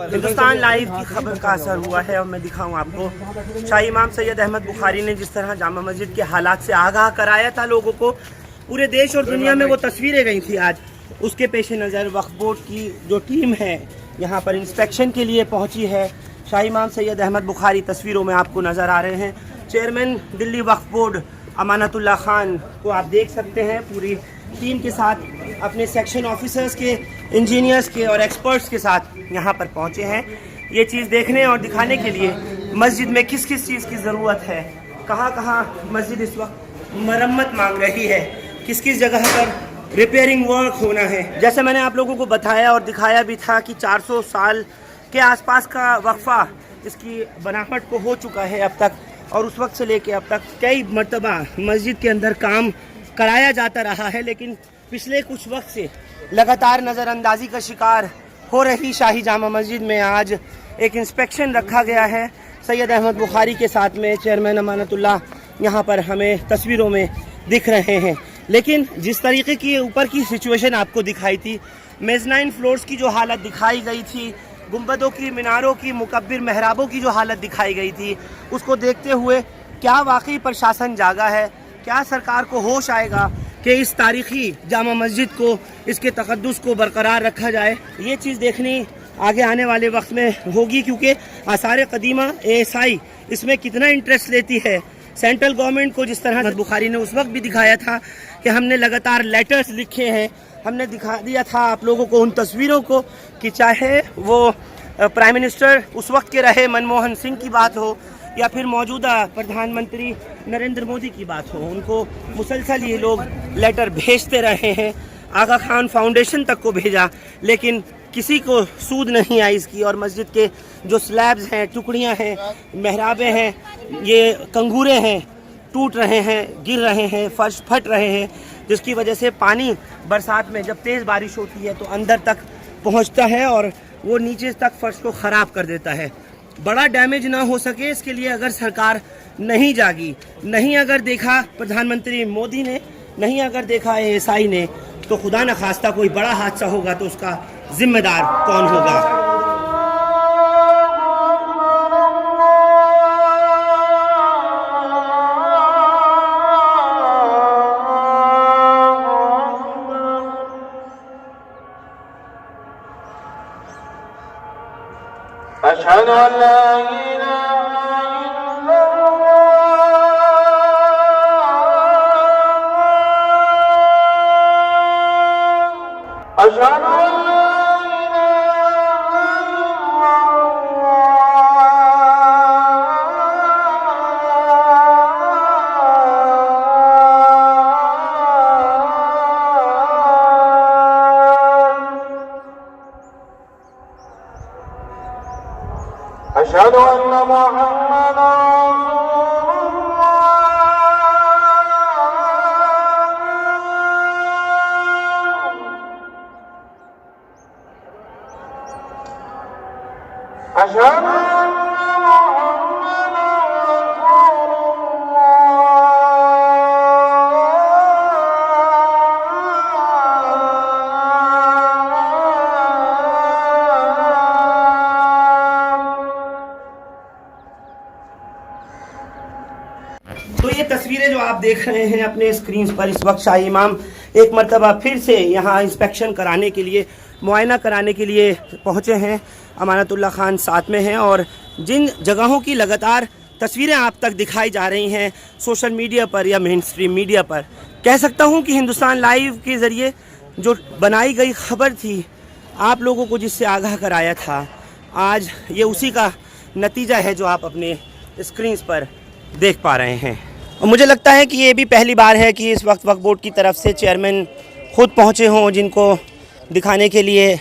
Hindustan live की खबर का असर हुआ है और मैं दिखाऊं आपको शाही इमाम सैयद अहमद बुखारी ने जिस तरह जामा मस्जिद के हालात से आगाह कराया था लोगों को, पूरे देश और दुनिया में वो तस्वीरें गई थी। आज उसके पेश नज़र वक्फ बोर्ड की जो टीम है यहाँ पर इंस्पेक्शन के लिए पहुँची है। शाही इमाम सैयद अहमद बुखारी तस्वीरों में आपको नज़र आ रहे हैं। चेयरमैन दिल्ली वक्फ बोर्ड अमानतुल्लाह खान को आप देख सकते हैं पूरी टीम के साथ, अपने सेक्शन ऑफिसर्स के, इंजीनियर्स के और एक्सपर्ट्स के साथ यहाँ पर पहुँचे हैं ये चीज़ देखने और दिखाने के लिए मस्जिद में किस किस चीज़ की ज़रूरत है, कहाँ कहाँ मस्जिद इस वक्त मरम्मत मांग रही है, किस किस जगह पर रिपेयरिंग वर्क होना है। जैसे मैंने आप लोगों को बताया और दिखाया भी था कि 400 साल के आसपास का वक्फा इसकी बनावट को हो चुका है अब तक, और उस वक्त से लेके अब तक कई मरतबा मस्जिद के अंदर काम कराया जाता रहा है, लेकिन पिछले कुछ वक्त से लगातार नज़रअंदाजी का शिकार हो रही शाही जामा मस्जिद में आज एक इंस्पेक्शन रखा गया है सैयद अहमद बुखारी के साथ में चेयरमैन अमानतुल्लाह यहाँ पर हमें तस्वीरों में दिख रहे हैं। लेकिन जिस तरीके की ऊपर की सिचुएशन आपको दिखाई थी, मेज़नाइन फ्लोर्स की जो हालत दिखाई गई थी, गुंबदों की, मीनारों की, मुकब्बिर महराबों की जो हालत दिखाई गई थी, उसको देखते हुए क्या वाकई प्रशासन जागा है, क्या सरकार को होश आएगा कि इस तारीखी जामा मस्जिद को, इसके तक़द्दुस को बरकरार रखा जाए। ये चीज़ देखनी आगे आने वाले वक्त में होगी, क्योंकि आसार कदीमा ASI इसमें कितना इंटरेस्ट लेती है। सेंट्रल गवर्नमेंट को जिस तरह बुखारी ने उस वक्त भी दिखाया था कि हमने लगातार लेटर्स लिखे हैं, हमने दिखा दिया था आप लोगों को उन तस्वीरों को कि चाहे वो प्राइम मिनिस्टर उस वक्त के रहे मनमोहन सिंह की बात हो या फिर मौजूदा प्रधानमंत्री नरेंद्र मोदी की बात हो, उनको मुसलसल ये लोग लेटर भेजते रहे हैं। आगा खान फाउंडेशन तक को भेजा, लेकिन किसी को सूद नहीं आई इसकी। और मस्जिद के जो स्लैब्स हैं, टुकड़ियां हैं, महराबें हैं, ये कंगूरे हैं, टूट रहे हैं, गिर रहे हैं, फर्श फट रहे हैं, जिसकी वजह से पानी बरसात में जब तेज़ बारिश होती है तो अंदर तक पहुंचता है और वो नीचे तक फर्श को ख़राब कर देता है। बड़ा डैमेज ना हो सके इसके लिए अगर सरकार नहीं जागी, नहीं अगर देखा प्रधानमंत्री मोदी ने, नहीं अगर देखा ASI ने, तो खुदा न खास्ता कोई बड़ा हादसा होगा तो उसका जिम्मेदार कौन होगा। अशहदु अल्ला इलाहा इल्लल्लाह अशहदु अल्ला अशहदु अन्ना मुहम्मदन रसूलुल्लाह अशहदु अन्ना मुहम्मदन तो ये तस्वीरें जो आप देख रहे हैं अपने स्क्रीन पर, इस वक्त शाही इमाम एक मरतबा फिर से यहाँ इंस्पेक्शन कराने के लिए, मुआयना कराने के लिए पहुँचे हैं। अमानतुल्लाह खान साथ में हैं और जिन जगहों की लगातार तस्वीरें आप तक दिखाई जा रही हैं सोशल मीडिया पर या मेन स्ट्रीम मीडिया पर, कह सकता हूँ कि हिंदुस्तान लाइव के ज़रिए जो बनाई गई खबर थी, आप लोगों को जिससे आगाह कराया था, आज ये उसी का नतीजा है जो आप अपने स्क्रीन पर देख पा रहे हैं। और मुझे लगता है कि ये भी पहली बार है कि इस वक्त वक्फ बोर्ड की तरफ से चेयरमैन खुद पहुँचे हों, जिनको दिखाने के लिए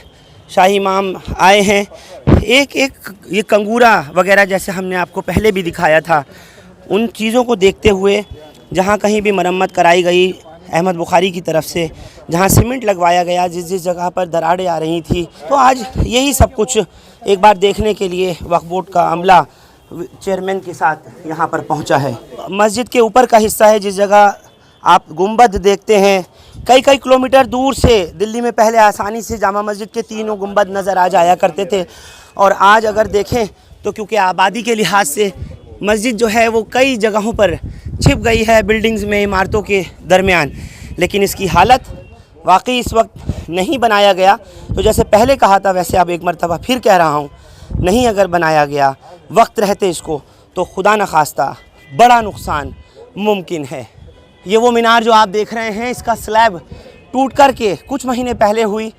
शाही इमाम आए हैं। एक एक ये कंगूरा वगैरह जैसे हमने आपको पहले भी दिखाया था, उन चीज़ों को देखते हुए जहाँ कहीं भी मरम्मत कराई गई अहमद बुखारी की तरफ से, जहाँ सीमेंट लगवाया गया, जिस जिस जगह पर दरारें आ रही थी, तो आज यही सब कुछ एक बार देखने के लिए वक्फ बोर्ड का अमला चेयरमैन के साथ यहाँ पर पहुँचा है। मस्जिद के ऊपर का हिस्सा है जिस जगह आप गुंबद देखते हैं, कई कई किलोमीटर दूर से दिल्ली में पहले आसानी से जामा मस्जिद के तीनों गुंबद नज़र आ जाया करते थे, और आज अगर देखें तो क्योंकि आबादी के लिहाज से मस्जिद जो है वो कई जगहों पर छिप गई है बिल्डिंग्स में, इमारतों के दरमियान, लेकिन इसकी हालत वाकई इस वक्त नहीं बनाया गया तो जैसे पहले कहा था वैसे अब एक मरतबा फिर कह रहा हूँ, नहीं अगर बनाया गया वक्त रहते इसको तो खुदा न खास्ता बड़ा नुकसान मुमकिन है। ये वो मीनार जो आप देख रहे हैं, इसका स्लैब टूट कर के कुछ महीने पहले हुई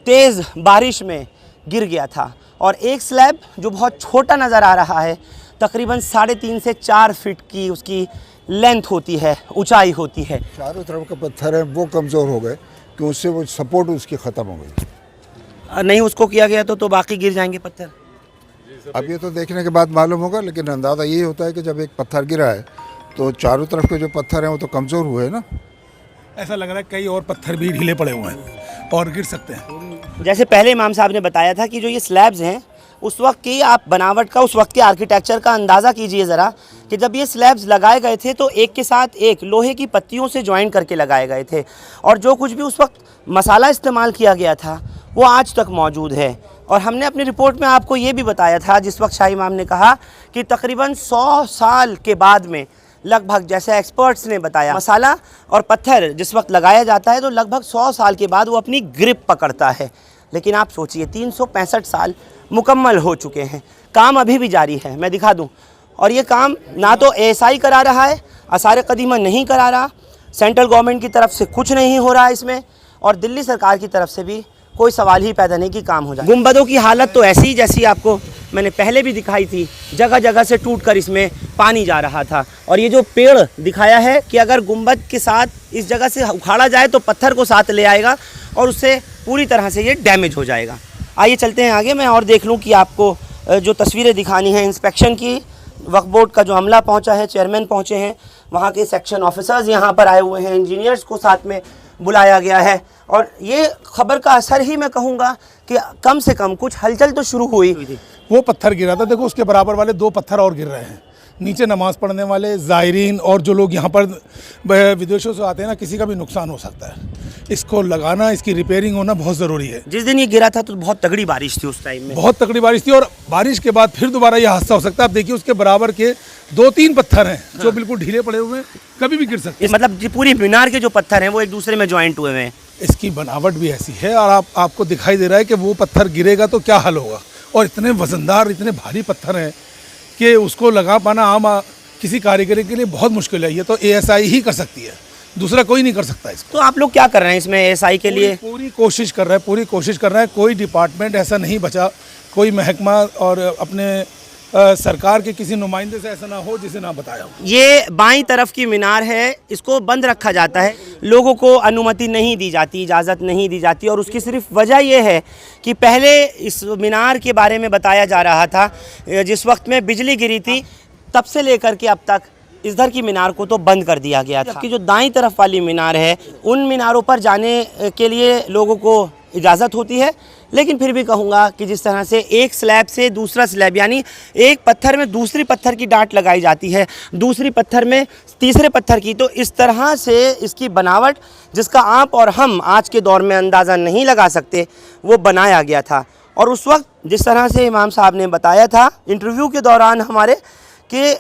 तेज़ बारिश में गिर गया था और एक स्लैब जो बहुत छोटा नज़र आ रहा है, तकरीबन 3.5 से 4 फीट की उसकी लेंथ होती है, ऊंचाई होती है। चारों तरफ का पत्थर है वो कमज़ोर हो गए कि उससे वो सपोर्ट उसकी ख़त्म हो गई। नहीं उसको किया गया तो बाकी गिर जाएंगे पत्थर। अब ये तो देखने के बाद मालूम होगा, लेकिन अंदाज़ा ये होता है कि जब एक पत्थर गिरा है तो चारों तरफ के जो पत्थर हैं वो तो कमज़ोर हुए ना। ऐसा लग रहा है कई और पत्थर भी ढीले पड़े हुए हैं और गिर सकते हैं। जैसे पहले इमाम साहब ने बताया था कि जो ये स्लैब्स हैं उस वक्त की आप बनावट का, उस वक्त के आर्किटेक्चर का अंदाज़ा कीजिए ज़रा कि जब ये स्लैब्स लगाए गए थे तो एक के साथ एक लोहे की पत्तियों से ज्वाइन करके लगाए गए थे और जो कुछ भी उस वक्त मसाला इस्तेमाल किया गया था वो आज तक मौजूद है। और हमने अपनी रिपोर्ट में आपको ये भी बताया था जिस वक्त शाह इमाम ने कहा कि तकरीबन 100 साल के बाद में लगभग, जैसे एक्सपर्ट्स ने बताया, मसाला और पत्थर जिस वक्त लगाया जाता है तो लगभग 100 साल के बाद वो अपनी ग्रिप पकड़ता है। लेकिन आप सोचिए 365 साल मुकम्मल हो चुके हैं, काम अभी भी जारी है। मैं दिखा दूं, और ये काम ना तो ASI करा रहा है, आसार कदीमा नहीं करा रहा, सेंट्रल गवर्नमेंट की तरफ से कुछ नहीं हो रहा इसमें, और दिल्ली सरकार की तरफ से भी कोई सवाल ही पैदा नहीं कि काम हो जाए। गुंबदों की हालत तो ऐसी जैसी आपको मैंने पहले भी दिखाई थी, जगह जगह से टूटकर इसमें पानी जा रहा था। और ये जो पेड़ दिखाया है कि अगर गुंबद के साथ इस जगह से उखाड़ा जाए तो पत्थर को साथ ले आएगा और उससे पूरी तरह से ये डैमेज हो जाएगा। आइए चलते हैं आगे, मैं और देख लूँ कि आपको जो तस्वीरें दिखानी हैं इंस्पेक्शन की। वक्फ बोर्ड का जो अमला पहुँचा है, चेयरमैन पहुँचे हैं, वहाँ के सेक्शन ऑफिसर्स यहाँ पर आए हुए हैं, इंजीनियर्स को साथ में बुलाया गया है। और ये खबर का असर ही मैं कहूँगा कि कम से कम कुछ हलचल तो शुरू हुई थी। वो पत्थर गिरा था, देखो उसके बराबर वाले 2 पत्थर और गिर रहे हैं। नीचे नमाज़ पढ़ने वाले ज़ायरीन और जो लोग यहाँ पर विदेशों से आते हैं ना, किसी का भी नुकसान हो सकता है। इसको लगाना, इसकी रिपेयरिंग होना बहुत ज़रूरी है। जिस दिन ये गिरा था तो बहुत तगड़ी बारिश थी, उस टाइम में बहुत तगड़ी बारिश थी और बारिश के बाद फिर दोबारा ये हादसा हो सकता है। आप देखिए उसके बराबर के 2-3 पत्थर हैं जो बिल्कुल ढीले पड़े हुए हैं, कभी भी गिर सकते हैं। मतलब पूरी मीनार के जो पत्थर हैं वो एक दूसरे में ज्वाइंट हुए हैं। इसकी बनावट भी ऐसी है और आपको दिखाई दे रहा है कि वो पत्थर गिरेगा तो क्या हाल होगा। और इतने वजनदार, इतने भारी पत्थर हैं कि उसको लगा पाना आम किसी कारीगरी के लिए बहुत मुश्किल है। ये तो ASI ही कर सकती है, दूसरा कोई नहीं कर सकता इसको। तो आप लोग क्या कर रहे हैं इसमें ASI के लिए? पूरी कोशिश कर रहा है, पूरी कोशिश कर रहा है। कोई डिपार्टमेंट ऐसा नहीं बचा, कोई महकमा और अपने सरकार के किसी नुमाइंदे से ऐसा ना हो जिसे ना बताया हो। ये बाईं तरफ की मीनार है, इसको बंद रखा जाता है, लोगों को अनुमति नहीं दी जाती, इजाज़त नहीं दी जाती। और उसकी सिर्फ वजह यह है कि पहले इस मीनार के बारे में बताया जा रहा था जिस वक्त में बिजली गिरी थी, तब से लेकर के अब तक इधर की मीनार को तो बंद कर दिया गया था। जबकि जो दाईं तरफ वाली मीनार है, उन मीनारों पर जाने के लिए लोगों को इजाज़त होती है। लेकिन फिर भी कहूँगा कि जिस तरह से एक स्लैब से दूसरा स्लैब, यानी एक पत्थर में दूसरी पत्थर की डांट लगाई जाती है, दूसरी पत्थर में तीसरे पत्थर की, तो इस तरह से इसकी बनावट जिसका आप और हम आज के दौर में अंदाज़ा नहीं लगा सकते, वो बनाया गया था। और उस वक्त जिस तरह से इमाम साहब ने बताया था इंटरव्यू के दौरान हमारे, कि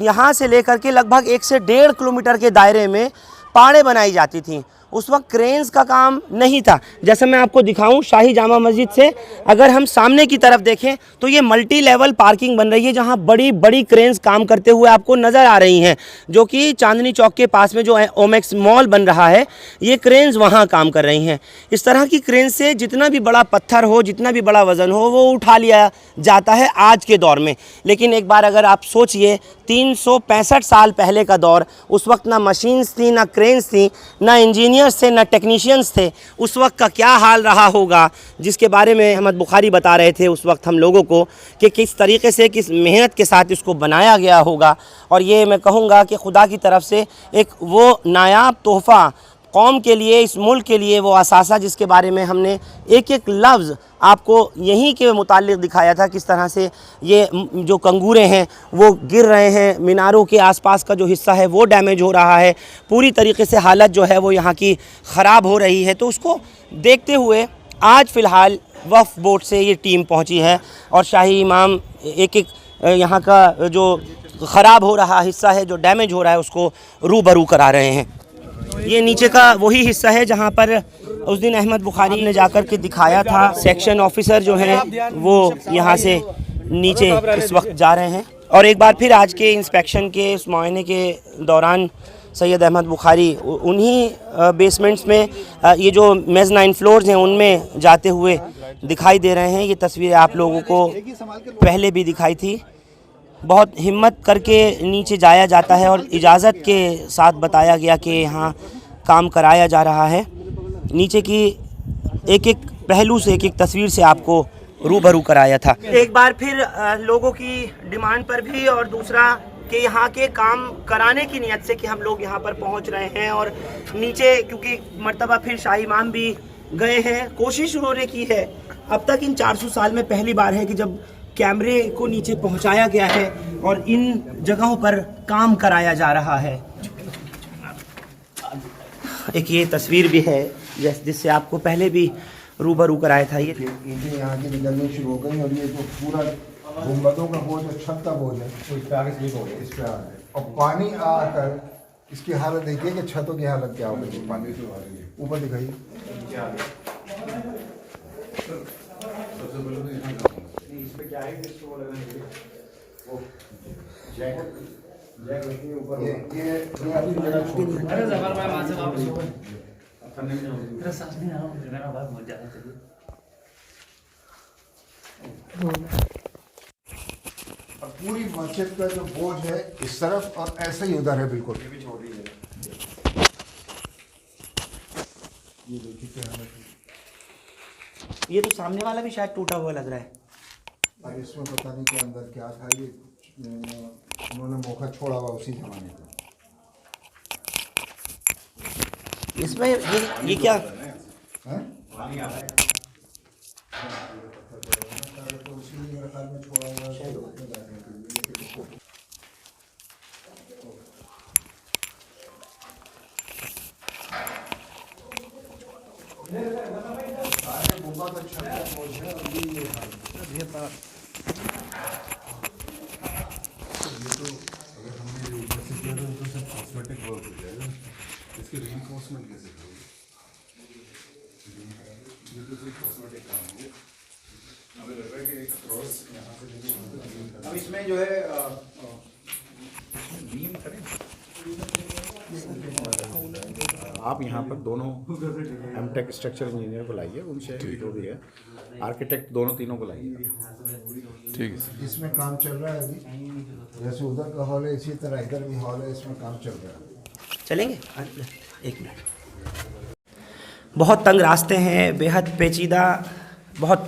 यहाँ से लेकर के लगभग 1 से 1.5 किलोमीटर के दायरे में पहाड़ें बनाई जाती थीं। उस वक्त क्रेन्स का काम नहीं था। जैसे मैं आपको दिखाऊं, शाही जामा मस्जिद से अगर हम सामने की तरफ देखें तो ये मल्टी लेवल पार्किंग बन रही है, जहां बड़ी बड़ी क्रेन्स काम करते हुए आपको नज़र आ रही हैं, जो कि चांदनी चौक के पास में जो ओमेक्स मॉल बन रहा है, ये क्रेन्स वहां काम कर रही हैं। इस तरह की क्रेन से जितना भी बड़ा पत्थर हो, जितना भी बड़ा वज़न हो, वो उठा लिया जाता है आज के दौर में। लेकिन एक बार अगर आप सोचिए 365 साल पहले का दौर, उस वक्त ना मशीन्स थी, ना क्रेन्स थी, ना इंजीनियर्स थे, ना टेक्नीशियंस थे, उस वक्त का क्या हाल रहा होगा, जिसके बारे में अहमद बुखारी बता रहे थे उस वक्त हम लोगों को कि किस तरीके से, किस मेहनत के साथ इसको बनाया गया होगा। और ये मैं कहूँगा कि खुदा की तरफ से एक वो नायाब तोहफ़ा कौम के लिए, इस मुल्क के लिए, वो असासा जिसके बारे में हमने एक एक लफ्ज़ आपको यहीं के मुताल्लिक़ दिखाया था, किस तरह से ये जो कंगूरे हैं वो गिर रहे हैं, मीनारों के आसपास का जो हिस्सा है वो डैमेज हो रहा है, पूरी तरीके से हालत जो है वो यहाँ की ख़राब हो रही है। तो उसको देखते हुए आज फ़िलहाल वक्फ बोर्ड से ये टीम पहुंची है और शाही इमाम एक एक यहाँ का जो ख़राब हो रहा हिस्सा है, जो डैमेज हो रहा है, उसको रूबरू करा रहे हैं। ये नीचे का वही हिस्सा है जहाँ पर उस दिन अहमद बुखारी ने जाकर के दिखाया था। सेक्शन ऑफिसर जो हैं वो यहाँ से नीचे इस वक्त जा रहे हैं और एक बार फिर आज के इंस्पेक्शन के इस मुआयने के दौरान सैयद अहमद बुखारी उन्हीं बेसमेंट्स में ये जो मेज़नाइन फ्लोर्स हैं उनमें जाते हुए दिखाई दे रहे हैं। ये तस्वीरें आप लोगों को पहले भी दिखाई थी। बहुत हिम्मत करके नीचे जाया जाता है और इजाज़त के साथ बताया गया कि यहाँ काम कराया जा रहा है। नीचे की एक एक पहलू से, एक एक तस्वीर से आपको रूबरू कराया था। एक बार फिर लोगों की डिमांड पर भी और दूसरा कि यहाँ के काम कराने की नियत से कि हम लोग यहाँ पर पहुँच रहे हैं और नीचे क्योंकि मर्तबा फिर शाही इमाम भी गए हैं। कोशिश उन्होंने की है, अब तक इन 400 साल में पहली बार है कि जब कैमरे को नीचे पहुँचाया गया है और इन जगहों पर काम कराया जा रहा है। एक ये तस्वीर भी है जिससे आपको पहले भी रूबरू कराया था। ये यहाँ की निकलनी शुरू हो गई और ये जो पूरा गुंबदों का बोझ है, छत का बोझ है, इस पे आगे स्लिप हो गया, इस पे आ गए और पानी आकर इसकी हालत देखिए कि छतों की हालत क्या हो गई। पानी ऊपर दिखाइए। और पूरी मस्जिद का जो बोझ है इस तरफ और ऐसा ही उधर है बिल्कुल। ये भी छोड़ दीजिए। ये देखिए क्या हालत है। ये तो सामने वाला भी शायद टूटा हुआ लग रहा है। अब इसमें पता नहीं कि अंदर क्या था। ये उन्होंने मौका छोड़ा हुआ उसी जमाने का। इसमें ये क्या है? तो उसी मेरे ख्याल में छोड़ा हुआ है। अब इसमें जो है बीम करें आप यहाँ पर दोनों एमटेक स्ट्रक्चर इंजीनियर को लाइए, उनसे जो भी है आर्किटेक्ट दोनों तीनों को लाइए। ठीक है। इसमें काम चल रहा है अभी, जैसे उधर का हॉल है इसी तरह इधर भी हॉल है, इसमें काम चल रहा है। चलेंगे? एक मिनट। बहुत तंग रास्ते हैं, बेहद पेचीदा, बहुत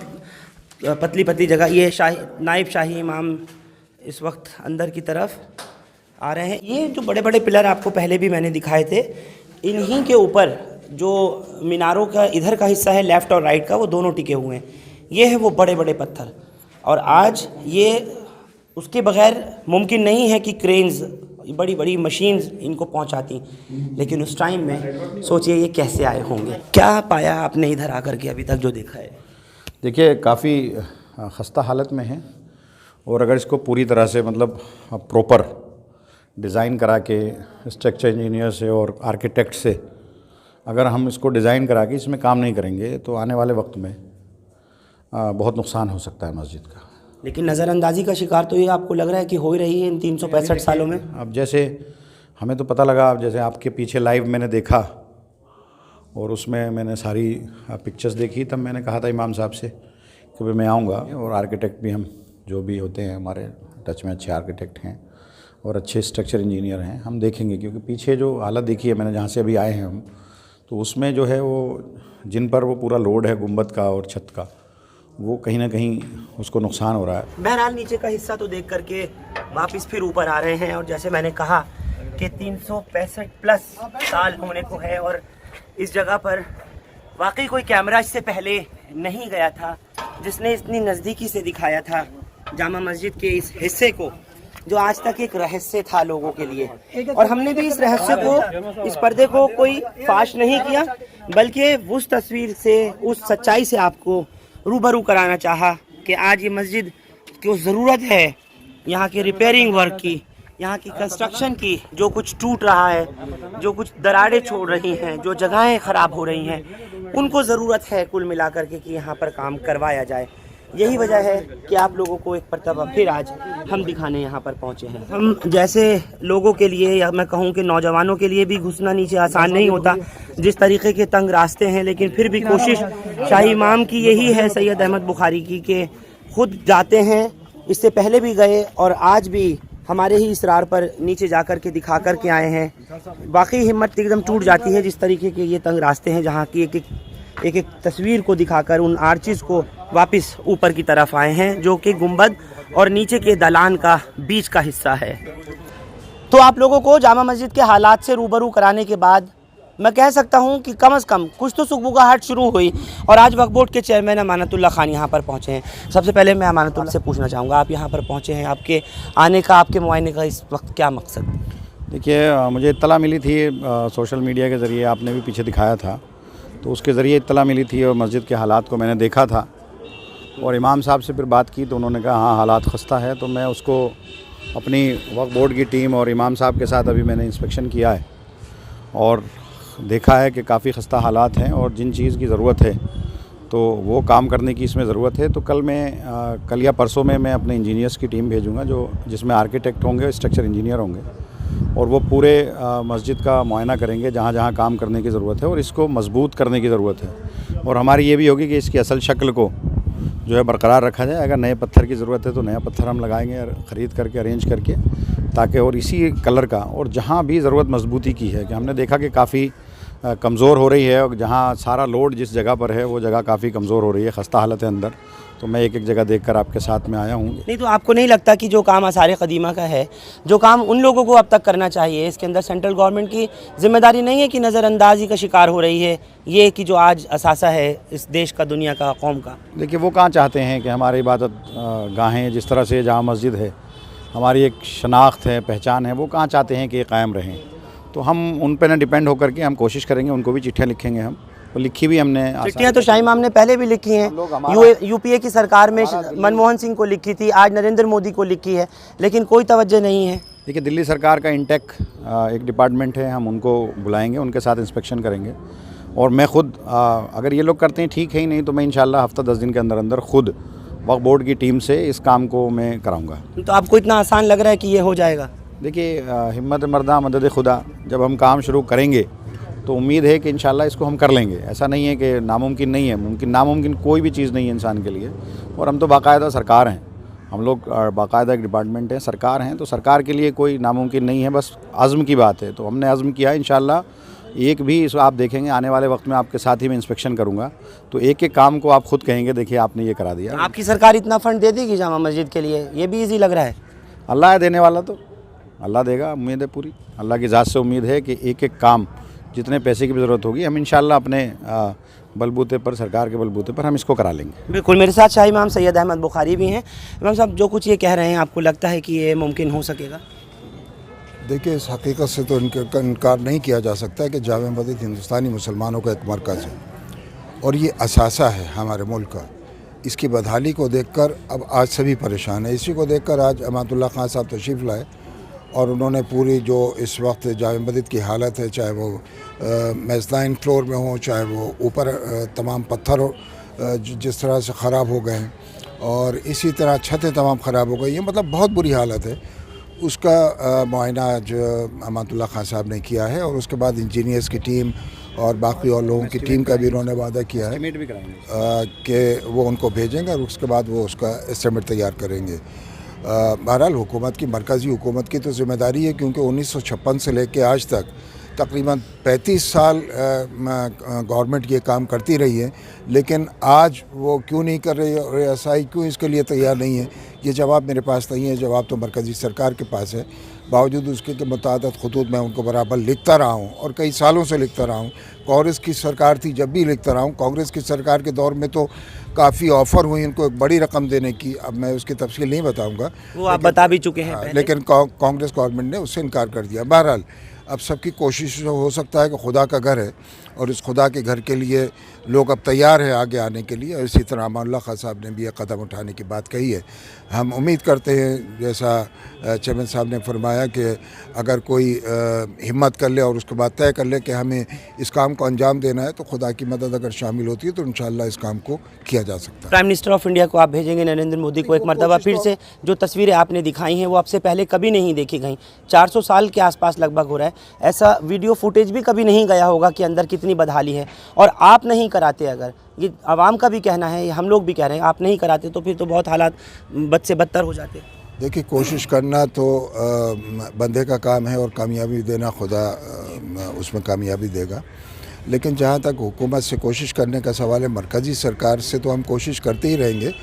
पतली पतली जगह। ये नाइब शाही इमाम इस वक्त अंदर की तरफ आ रहे हैं। ये जो बड़े बड़े पिलर आपको पहले भी मैंने दिखाए थे, इन्हीं के ऊपर जो मीनारों का इधर का हिस्सा है लेफ़्ट और राइट का, वो दोनों टिके हुए हैं। ये है वो बड़े बड़े पत्थर और आज ये उसके बगैर मुमकिन नहीं है कि क्रेन्स, बड़ी बड़ी मशीन्स इनको पहुंचाती, लेकिन उस टाइम में सोचिए ये कैसे आए होंगे। क्या पाया आपने इधर आकर के अभी तक जो देखा है? देखिए काफ़ी खस्ता हालत में है और अगर इसको पूरी तरह से मतलब प्रॉपर डिज़ाइन करा के स्ट्रक्चर इंजीनियर से और आर्किटेक्ट से अगर हम इसको डिज़ाइन करा के इसमें काम नहीं करेंगे तो आने वाले वक्त में बहुत नुकसान हो सकता है मस्जिद का। लेकिन नज़रअंदाजी का शिकार तो ये आपको लग रहा है कि हो ही रही है इन 365 सालों में। अब जैसे हमें तो पता लगा, अब जैसे आपके पीछे लाइव मैंने देखा और उसमें मैंने सारी पिक्चर्स देखी, तब मैंने कहा था इमाम साहब से कि भाई मैं आऊँगा और आर्किटेक्ट भी हम जो भी होते हैं हमारे टच में अच्छे आर्किटेक्ट हैं और अच्छे स्ट्रक्चर इंजीनियर हैं, हम देखेंगे। क्योंकि पीछे जो हालत देखी है मैंने, जहाँ से अभी आए हैं हम, तो उसमें जो है वो जिन पर वो पूरा लोड है गुंबद का और छत का, वो कहीं ना कहीं उसको नुकसान हो रहा है। बहरहाल नीचे का हिस्सा तो देख करके वापस फिर ऊपर आ रहे हैं और जैसे मैंने कहा कि 365 प्लस साल होने को है और इस जगह पर वाकई कोई कैमरा इससे पहले नहीं गया था जिसने इतनी नज़दीकी से दिखाया था जामा मस्जिद के इस हिस्से को, जो आज तक एक रहस्य था लोगों के लिए। और हमने भी इस रहस्य को, इस पर्दे को कोई फाश नहीं किया, बल्कि उस तस्वीर से, उस सच्चाई से आपको रूबरू कराना चाहा कि आज ये मस्जिद की ज़रूरत है यहाँ के रिपेयरिंग वर्क की, यहाँ की कंस्ट्रक्शन की। जो कुछ टूट रहा है, जो कुछ दरारें छोड़ रही हैं, जो जगहें ख़राब हो रही हैं, उनको ज़रूरत है कुल मिलाकर के कि यहाँ पर काम करवाया जाए। यही वजह है कि आप लोगों को एक मरतबा फिर आज हम दिखाने यहाँ पर पहुँचे हैं। हम जैसे लोगों के लिए, या मैं कहूँ कि नौजवानों के लिए भी घुसना नीचे आसान नहीं होता, जिस तरीके के तंग रास्ते हैं, लेकिन फिर भी कोशिश शाही इमाम की यही है, सैयद अहमद बुखारी की, कि खुद जाते हैं। इससे पहले भी गए और आज भी हमारे ही इसरार पर नीचे जाकर के दिखा कर के आए हैं। बाकी हिम्मत एकदम टूट जाती है जिस तरीके के ये तंग रास्ते हैं, जहाँ की एक तस्वीर को दिखाकर उन आर्चिज़ को वापस ऊपर की तरफ आए हैं, जो कि गुंबद और नीचे के दालान का बीच का हिस्सा है। तो आप लोगों को जामा मस्जिद के हालात से रूबरू कराने के बाद मैं कह सकता हूं कि कम से कम कुछ तो सुगबुगाहट शुरू हुई। और आज वक्फ बोर्ड के चेयरमैन अमानतुल्लाह खान यहाँ पर पहुँचे हैं। सबसे पहले मैं अमानतुल्लाह से पूछना चाहूँगा, आप यहाँ पर पहुँचे हैं, आपके आने का, आपके मुआयने का इस वक्त क्या मकसद? देखिए, मुझे इत्तला मिली थी सोशल मीडिया के ज़रिए, आपने भी पीछे दिखाया था, तो उसके ज़रिए इत्तला मिली थी और मस्जिद के हालात को मैंने देखा था और इमाम साहब से फिर बात की तो उन्होंने कहा हाँ हालात खस्ता है। तो मैं उसको अपनी वक्फ बोर्ड की टीम और इमाम साहब के साथ अभी मैंने इंस्पेक्शन किया है और देखा है कि काफ़ी खस्ता हालात हैं और जिन चीज़ की ज़रूरत है तो वो काम करने की इसमें ज़रूरत है। तो कल या परसों में मैं अपने इंजीनियर्स की टीम भेजूँगा, जिसमें आर्किटेक्ट होंगे, स्ट्रक्चर इंजीनियर होंगे, और वो पूरे मस्जिद का मुआयना करेंगे जहाँ जहाँ काम करने की ज़रूरत है और इसको मजबूत करने की ज़रूरत है। और हमारी ये भी होगी कि इसकी असल शक्ल को जो है बरकरार रखा जाए। अगर नए पत्थर की ज़रूरत है तो नया पत्थर हम लगाएंगे ख़रीद करके, अरेंज करके, ताकि और इसी कलर का, और जहाँ भी ज़रूरत मजबूती की है कि हमने देखा कि काफ़ी कमज़ोर हो रही है और जहाँ सारा लोड जिस जगह पर है वो जगह काफ़ी कमज़ोर हो रही है, खस्ता हालत है अंदर, तो मैं एक एक जगह देखकर आपके साथ में आया हूँ। नहीं तो आपको नहीं लगता कि जो काम आसार कदीमा का है, जो काम उन लोगों को अब तक करना चाहिए, इसके अंदर सेंट्रल गवर्नमेंट की जिम्मेदारी नहीं है कि नज़रअंदाजी का शिकार हो रही है ये कि जो आज असासा है इस देश का, दुनिया का, कौम का? देखिए, वो कहाँ चाहते हैं कि हमारी इबादत गाहें जिस तरह से जामा मस्जिद है, हमारी एक शनाख्त है, पहचान है, वो कहाँ चाहते हैं कि ये कायम रहें। तो हम उन पर ना डिपेंड होकर के हम कोशिश करेंगे, उनको भी चिट्ठियाँ लिखेंगे हम, तो लिखी भी हमने। चिट्ठियाँ तो शाही इमाम ने पहले भी लिखी हैं, यूपीए की सरकार में मनमोहन सिंह को लिखी थी, आज नरेंद्र मोदी को लिखी है, लेकिन कोई तवज्जो नहीं है। देखिए, दिल्ली सरकार का इंटेक एक डिपार्टमेंट है, हम उनको बुलाएंगे, उनके साथ इंस्पेक्शन करेंगे और मैं ख़ुद अगर ये लोग करते हैं ठीक है ही, नहीं तो मैं इंशाल्लाह हफ्ता 10 दिन के अंदर अंदर ख़ुद वक्फ बोर्ड की टीम से इस काम को मैं कराऊंगा। तो आपको इतना आसान लग रहा है कि ये हो जाएगा? देखिए, हिम्मत मर्दा मदद खुदा, जब हम काम शुरू करेंगे तो उम्मीद है कि इंशाल्लाह इसको हम कर लेंगे। ऐसा नहीं है कि नामुमकिन नहीं है, नामुमकिन कोई भी चीज़ नहीं है इंसान के लिए। और हम तो बाकायदा सरकार हैं, हम लोग बाकायदा एक डिपार्टमेंट है, सरकार हैं, तो सरकार के लिए कोई नामुमकिन नहीं है, बस अज़्म की बात है। तो हमने अज़्म किया, इंशाल्लाह एक भी इस आप देखेंगे आने वाले वक्त में आपके साथ ही मैं इंस्पेक्शन करूंगा, तो एक एक काम को आप खुद कहेंगे देखिए आपने ये करा दिया। आपकी सरकार इतना फंड दे देगी जामा मस्जिद के लिए, ये भी इजी लग रहा है? अल्लाह है देने वाला, तो अल्लाह देगा, उम्मीद है पूरी, अल्लाह की ज़ात से उम्मीद है कि एक एक काम, जितने पैसे की भी ज़रूरत होगी, हम इंशाल्लाह अपने बलबूते पर, सरकार के बलबूते पर हम इसको करा लेंगे। बिल्कुल। मेरे साथ शाही इमाम सैयद अहमद बुखारी भी हैं। इमाम साहब, जो कुछ ये कह रहे हैं, आपको लगता है कि ये मुमकिन हो सकेगा? देखिए, इस हकीकत से तो इनकार नहीं किया जा सकता कि जामा मस्जिद हिंदुस्तानी मुसलमानों का एक मरकज़ है और ये असासा है हमारे मुल्क का। इसकी बदहाली को देखकर अब आज सभी परेशान है। इसी को देखकर आज अमानतुल्लाह खान साहब तशरीफ़ लाए और उन्होंने पूरी जो इस वक्त जामा मस्जिद की हालत है, चाहे वो मेज़बाइन फ्लोर में हो, चाहे वो ऊपर तमाम पत्थर हो जिस तरह से ख़राब हो गए हैं, और इसी तरह छतें तमाम ख़राब हो गई हैं, मतलब बहुत बुरी हालत है। उसका मुआयना आज अमानतुल्लाह खान साहब ने किया है और उसके बाद इंजीनियर्स की टीम और बाकी और लोगों की टीम का भी उन्होंने वादा किया है कि वो उनको भेजेंगे और उसके बाद वो उसका एस्टीमेट तैयार करेंगे। बहरहाल हुकूमत की, मरकज़ी हुकूमत की तो ज़िम्मेदारी है, क्योंकि 1956 से लेकर आज तक तकरीबन 35 साल गवर्नमेंट ये काम करती रही है, लेकिन आज वो क्यों नहीं कर रही और रसाई क्यों इसके लिए तैयार नहीं है, ये जवाब मेरे पास नहीं है। जवाब तो मरकज़ी सरकार के पास है। बावजूद उसके कि मुतादिद खतूत मैं उनको बराबर लिखता रहा हूँ और कई सालों से लिखता रहा हूँ। कांग्रेस की सरकार थी जब भी लिखता रहा हूँ। कांग्रेस की सरकार के दौर में तो काफ़ी ऑफ़र हुई इनको एक बड़ी रकम देने की, अब मैं उसकी तफसील नहीं बताऊँगा, वो आप बता भी चुके हैं। लेकिन कांग्रेस गवर्नमेंट ने उससे इनकार कर दिया। बहरहाल अब सबकी कोशिश हो सकता है कि खुदा का घर है और इस खुदा के घर के लिए लोग अब तैयार हैं आगे आने के लिए। और इसी तरह अमानुल्लाह खान साहब ने भी एक कदम उठाने की बात कही है। हम उम्मीद करते हैं जैसा चेयरमैन साहब ने फरमाया कि अगर कोई हिम्मत कर ले और उसके बाद तय कर ले कि हमें इस काम को अंजाम देना है तो खुदा की मदद अगर शामिल होती है तो इंशाअल्लाह इस काम को किया जा सकता है। प्राइम मिनिस्टर ऑफ इंडिया को आप भेजेंगे नरेंद्र मोदी को एक मरतबा फिर से? जो तस्वीरें आपने दिखाई हैं वो आपसे पहले कभी नहीं देखी गई। 400 साल के आसपास लगभग हो रहा है, ऐसा वीडियो फुटेज भी कभी नहीं गया होगा कि अंदर कितनी बदहाली है। और आप नहीं कराते, अगर ये आवाम का भी कहना है, हम लोग भी कह रहे हैं, आप नहीं कराते तो फिर तो बहुत हालात बद से बदतर हो जाते। देखिए, कोशिश करना तो बंदे का काम है और कामयाबी देना खुदा उसमें कामयाबी देगा। लेकिन जहाँ तक हुकूमत से कोशिश करने का सवाल है, मरकज़ी सरकार से तो हम कोशिश करते ही रहेंगे।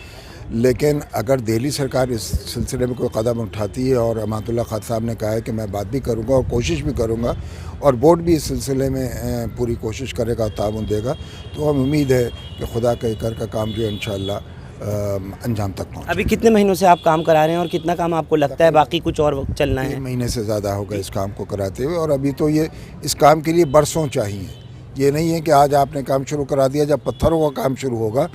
लेकिन अगर दिल्ली सरकार इस सिलसिले में कोई कदम उठाती है और अमानुल्लाह खान साहब ने कहा है कि मैं बात भी करूँगा और कोशिश भी करूँगा और बोर्ड भी इस सिलसिले में पूरी कोशिश करेगा और ताउन देगा, तो हम उम्मीद है कि खुदा के घर का काम जो है इंशाअल्लाह अंजाम तक पहुँचे। अभी कितने महीनों से आप काम करा रहे हैं और कितना काम आपको लगता है बाकी कुछ और चलना है? 3 महीने से ज़्यादा होगा इस काम को कराते हुए, और अभी तो ये इस काम के लिए बरसों चाहिए। ये नहीं है कि आज आपने काम शुरू करा दिया, जब पत्थरों का काम शुरू होगा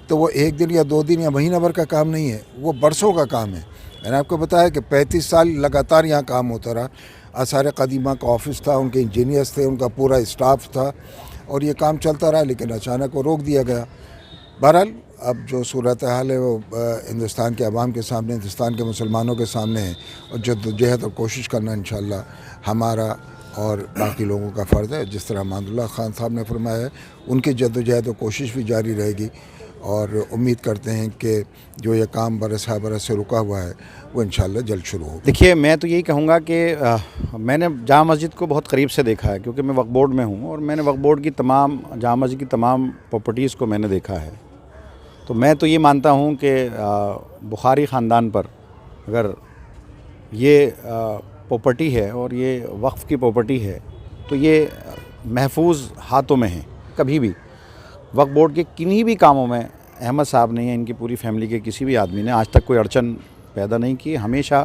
तो वो 1 दिन या 2 दिन या महीना भर का काम नहीं है, वो बरसों का काम है। मैंने आपको बताया कि 35 साल लगातार यहाँ काम होता रहा। आसार कदीमा का ऑफिस था, उनके इंजीनियर्स थे, उनका पूरा स्टाफ था और ये काम चलता रहा, लेकिन अचानक वो रोक दिया गया। बहरहाल अब जो सूरत हाल है वो हिंदुस्तान के अवाम के सामने, हिंदुस्तान के मुसलमानों के सामने है और जद्दोजहद और कोशिश करना इंशाअल्लाह हमारा और बाकी लोगों का फ़र्ज़ है। जिस तरह अमानुल्लाह खान साहब ने फरमाया है, उनकी जद्दोजहद और कोशिश भी जारी रहेगी और उम्मीद करते हैं कि जो ये काम बरस से रुका हुआ है वो इंशाअल्लाह जल्द शुरू होगा। देखिए, मैं तो यही कहूँगा कि मैंने जामा मस्जिद को बहुत करीब से देखा है, क्योंकि मैं वक्फ बोर्ड में हूँ और मैंने वक्फ बोर्ड की तमाम जामा मस्जिद की तमाम प्रॉपर्टीज़ को मैंने देखा है। तो मैं तो ये मानता हूँ कि बुखारी ख़ानदान पर अगर ये प्रॉपर्टी है और ये वक्फ़ की प्रॉपर्टी है तो ये महफूज हाथों में है। कभी भी वक्फ बोर्ड के किन्हीं भी कामों में अहमद साहब ने या इनकी पूरी फैमिली के किसी भी आदमी ने आज तक कोई अड़चन पैदा नहीं की, हमेशा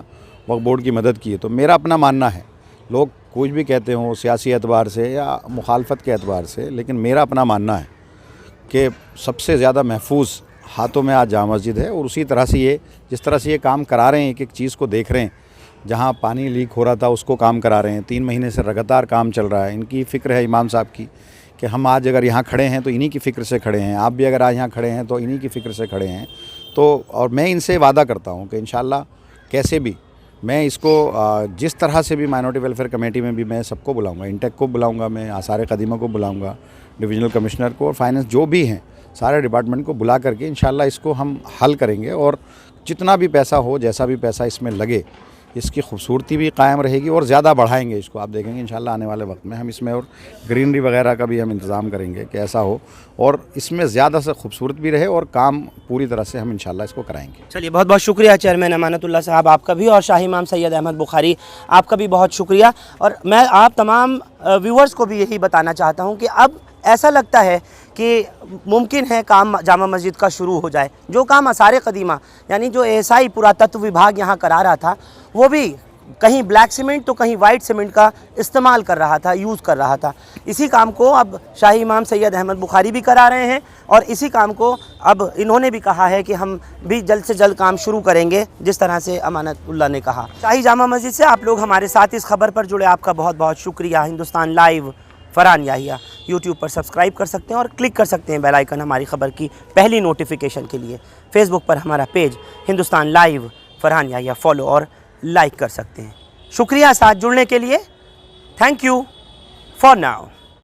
वक्फ बोर्ड की मदद की है। तो मेरा अपना मानना है, लोग कुछ भी कहते हों सियासी एतबार से या मुखालफत के एतबार से, लेकिन मेरा अपना मानना है कि सबसे ज़्यादा महफूज हाथों में आज जामा मस्जिद है। और उसी तरह से ये जिस तरह से ये काम करा रहे हैं, एक एक चीज़ को देख रहे हैं, जहाँ पानी लीक हो रहा था उसको काम करा रहे हैं। 3 महीने से लगातार काम चल रहा है। इनकी फ़िक्र है इमाम साहब की कि हम आज अगर यहाँ खड़े हैं तो इन्हीं की फ़िक्र से खड़े हैं, आप भी अगर आज यहाँ खड़े हैं तो इन्हीं की फ़िक्र से खड़े हैं। तो और मैं इनसे वादा करता हूँ कि इंशाअल्लाह कैसे भी मैं इसको जिस तरह से भी माइनॉरिटी वेलफेयर कमेटी में भी मैं सबको बुलाऊँगा, इंटेक को बुलाऊँगा, मैं आसार कदीमा को बुलाऊँगा, डिविजनल कमिश्नर को और फाइनेंस जो भी हैं सारे डिपार्टमेंट को बुला करके इंशाअल्लाह इसको हम हल करेंगे। और जितना भी पैसा हो, जैसा भी पैसा इसमें लगे, इसकी खूबसूरती भी कायम रहेगी और ज़्यादा बढ़ाएंगे इसको। आप देखेंगे इंशाअल्लाह आने वाले वक्त में हम इसमें और ग्रीनरी वगैरह का भी हम इंतज़ाम करेंगे कि ऐसा हो और इसमें ज़्यादा से खूबसूरत भी रहे और काम पूरी तरह से हम इंशाअल्लाह इसको कराएंगे। चलिए, बहुत बहुत शुक्रिया चेयरमैन अमानतुल्लाह साहब, आपका भी, और शाही इमाम सैयद अहमद बुखारी आपका भी बहुत शुक्रिया। और मैं आप तमाम व्यूअर्स को भी यही बताना चाहता हूँ कि अब ऐसा लगता है कि मुमकिन है काम जामा मस्जिद का शुरू हो जाए। जो काम आसार कदीमा यानी जो एएसआई पुरातत्व विभाग यहाँ करा रहा था, वो भी कहीं ब्लैक सीमेंट तो कहीं वाइट सीमेंट का इस्तेमाल कर रहा था, यूज़ कर रहा था। इसी काम को अब शाही इमाम सैयद अहमद बुखारी भी करा रहे हैं और इसी काम को अब इन्होंने भी कहा है कि हम भी जल्द से जल्द काम शुरू करेंगे, जिस तरह से अमानतुल्लाह ने कहा। शाही जामा मस्जिद से आप लोग हमारे साथ इस खबर पर जुड़े, आपका बहुत बहुत शुक्रिया। हिंदुस्तान लाइव फरहान याहिया यूट्यूब पर सब्सक्राइब कर सकते हैं और क्लिक कर सकते हैं बेल आइकन हमारी खबर की पहली नोटिफिकेशन के लिए। फेसबुक पर हमारा page Hindustan live Farhan Yahiya follow और लाइक कर सकते हैं। शुक्रिया साथ जुड़ने के लिए। Thank you for now.